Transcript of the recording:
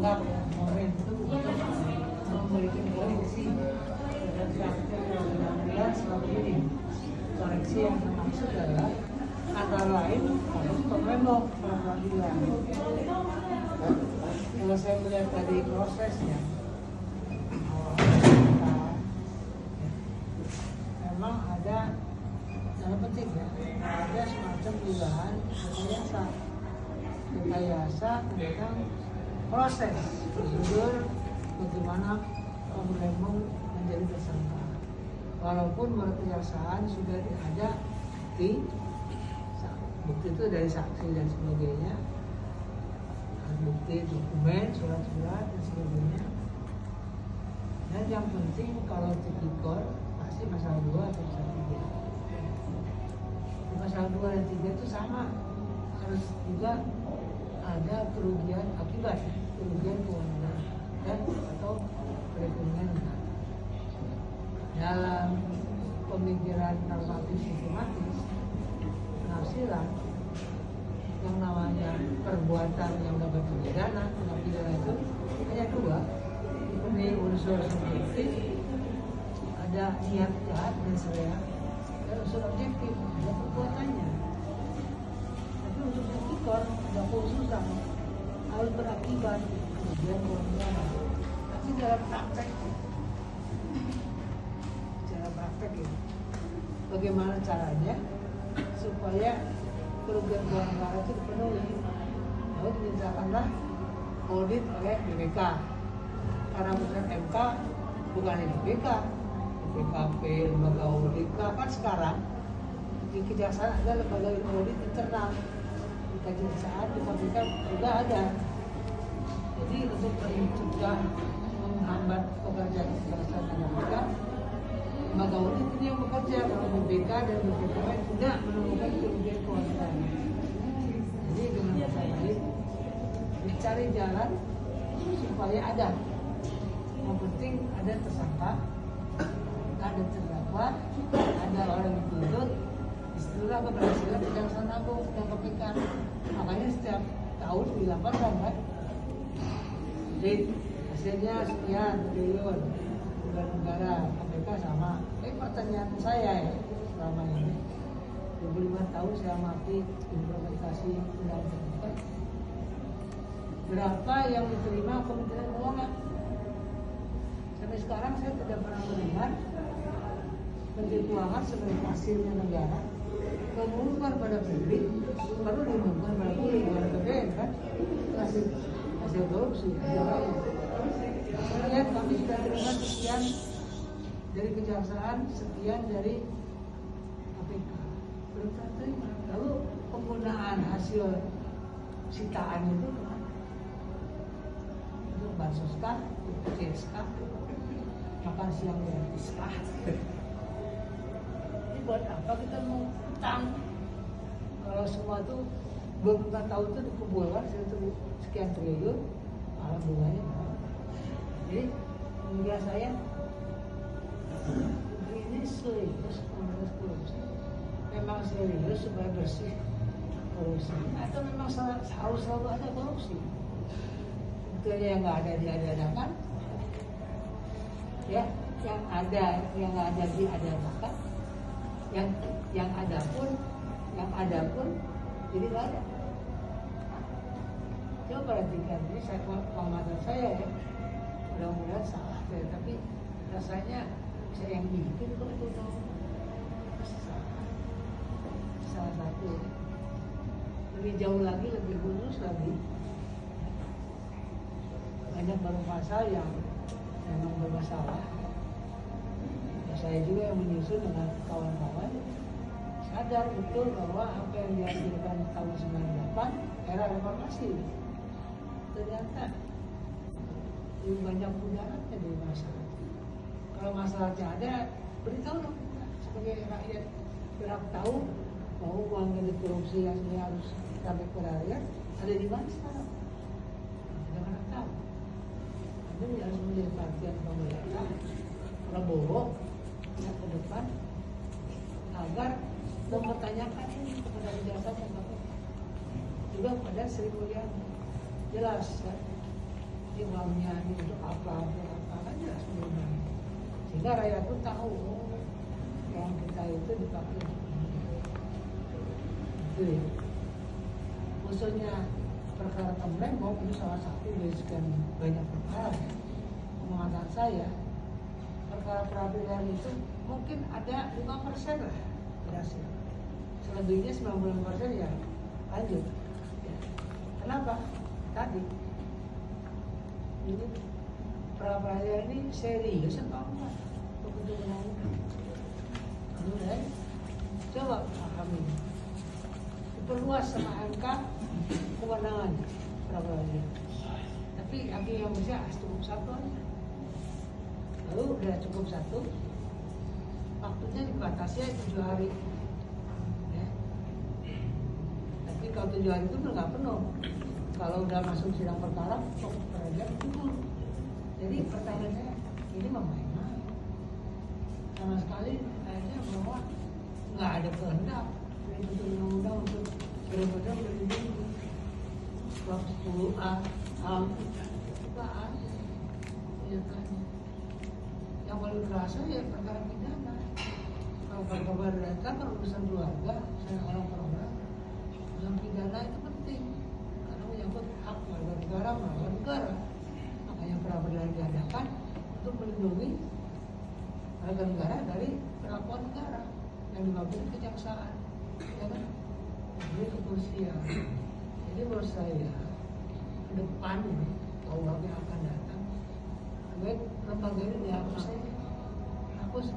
anggap ya momen itu memiliki koreksi dan praktek yang seperti ini. Koreksi yang termaksud adalah antara lain harus pemembok peradilan. Kalau saya melihat tadi prosesnya, memang ada yang penting ya, ada semacam dugaan rekayasa tentang proses prosedur bagaimana pemulaian menjadi tersangka. Walaupun menurut kejaksaan sudah ada bukti itu dari saksi dan sebagainya, bukti dokumen, surat-surat dan sebagainya. Dan yang penting kalau tipikor pasti pasal 2 atau pasal 3. Di pasal 2 dan 3 itu sama, harus juga ada kerugian akibat, kerugian keuangan dan atau perekonomian. Dalam pemikiran normatif sistematis penafsiran yang namanya perbuatan yang dapat dipidana, tindak pidana itu hanya 2, ini unsur subjektif, ada niat jahat dan serea, dan unsur objektif, ada perbuatannya. Tapi untuk tipikor ada khususan harus berakibat kemudian keuangan. Tapi dalam praktek ya, bagaimana caranya supaya kerugian keuangan itu dipenuhi? Lalu dimintakanlah audit oleh BPK. Karena bukan MK, bukan BPK, BPKP, lembaga audit. Kan sekarang di kejaksaan ada lembaga audit internal, di kejaksaan di KPK juga ada. Jadi untuk mencegah menghambat pekerjaan kejaksaan dan KPK, lembaga audit ini yang bekerja. Kalau BPK dan BPK tidak menemukan kerugian keuangan. Jadi dengan kata lain, dicari jalan supaya ada. Yang penting ada tersangka, ada terdakwa, ada orang dituntut. Disitulah keberhasilan Kejaksaan Agung dan KPK. Makanya setiap tahun dilaporkan kan, jadi hasilnya sekian triliun. Negara KPK sama. Pertanyaan saya ya selama ini 25 tahun saya amati implementasi undang-undang, berapa yang diterima Kementerian Keuangan? Sampai sekarang saya tidak pernah melihat Menteri Keuangan sebagai hasilnya negara mengumumkan pada publik, baru diumumkan pada publik oleh BPN kan hasil korupsi. Kemudian kami sudah terima sekian dari kejaksaan, sekian dari KPK, belum terima. Lalu penggunaan hasil sitaan itu kemana? Untuk bansos kah? Untuk CS kah? Makan siang gratis kah? Ini buat apa kita mau utang? Kalau semua itu 25 tahun itu dikumpulkan sekian triliun, malah bunganya. Jadi menurut saya ini serius memberantas korupsi. Memang serius supaya bersih korupsi, atau memang harus selalu ada korupsi? Betulnya yang nggak ada diadakan, ya yang nggak ada diadakan, yang ada pun jadi nggak ada. Coba perhatikan ini, saya pengamatan saya ya, mudah-mudahan salah ya, tapi rasanya saya yang bikin kok itu tahu salah satu lebih jauh lagi, lebih khusus lagi, banyak baru pasal yang memang bermasalah. Saya juga yang menyusun dengan kawan-kawan sadar betul bahwa apa yang dihasilkan tahun 98 era reformasi ternyata lebih banyak mudaratnya dari masalah. Kalau masalahnya ada, beritahu dong kita sebagai rakyat, berhak tahu bahwa uang yang dikorupsi yang ini harus sampai ke rakyat ada di mana sekarang. Kita pernah tahu. Ini harus menjadi perhatian pemerintah Prabowo yang ke depan agar mempertanyakan ini kepada kejaksaan dan KPK, juga pada Sri Mulyani. Jelas kan? uangnya ini untuk apa kan jelas sebenarnya. Sehingga rakyat itu tahu uang kita itu dipakai itu ya. Khususnya perkara Temlembong itu salah satu dari sekian banyak perkara ya. Pengalaman saya perkara peradilan itu mungkin ada 5% lah berhasil, selebihnya 90% ya lanjut ya. Kenapa? Tadi ini pra-peradilan ini serius atau enggak untuk undang-undang? Kemudian coba pahami, diperluas sama MK kewenangan pra-peradilan, tapi hakim yang bisa cukup satu aja. Lalu udah cukup satu, waktunya dibatasi 7 hari ya. Tapi kalau 7 hari itu nggak penuh. Kalau udah masuk sidang perkara, peradilan gugur. Jadi pertanyaan saya, ini main-main. Sama sekali kayaknya bahwa nggak ada kehendak dari undang-undang untuk benar-benar melindungi. Bab 10A, HAM, apaan? Ya kan. Yang paling kerasa ya perkara pidana. Kalau perkara datang kan urusan keluarga, saya orang per orang. Yang pidana itu penting. Menyangkut hak warga negara melawan negara, makanya pra-peradilan diadakan untuk melindungi warga negara dari perlakuan negara yang dimaksud kejaksaan, ya kan? Jadi krusial. Jadi menurut saya ke depan tahun yang akan datang, baik lembaga ini dihapus saja, hapus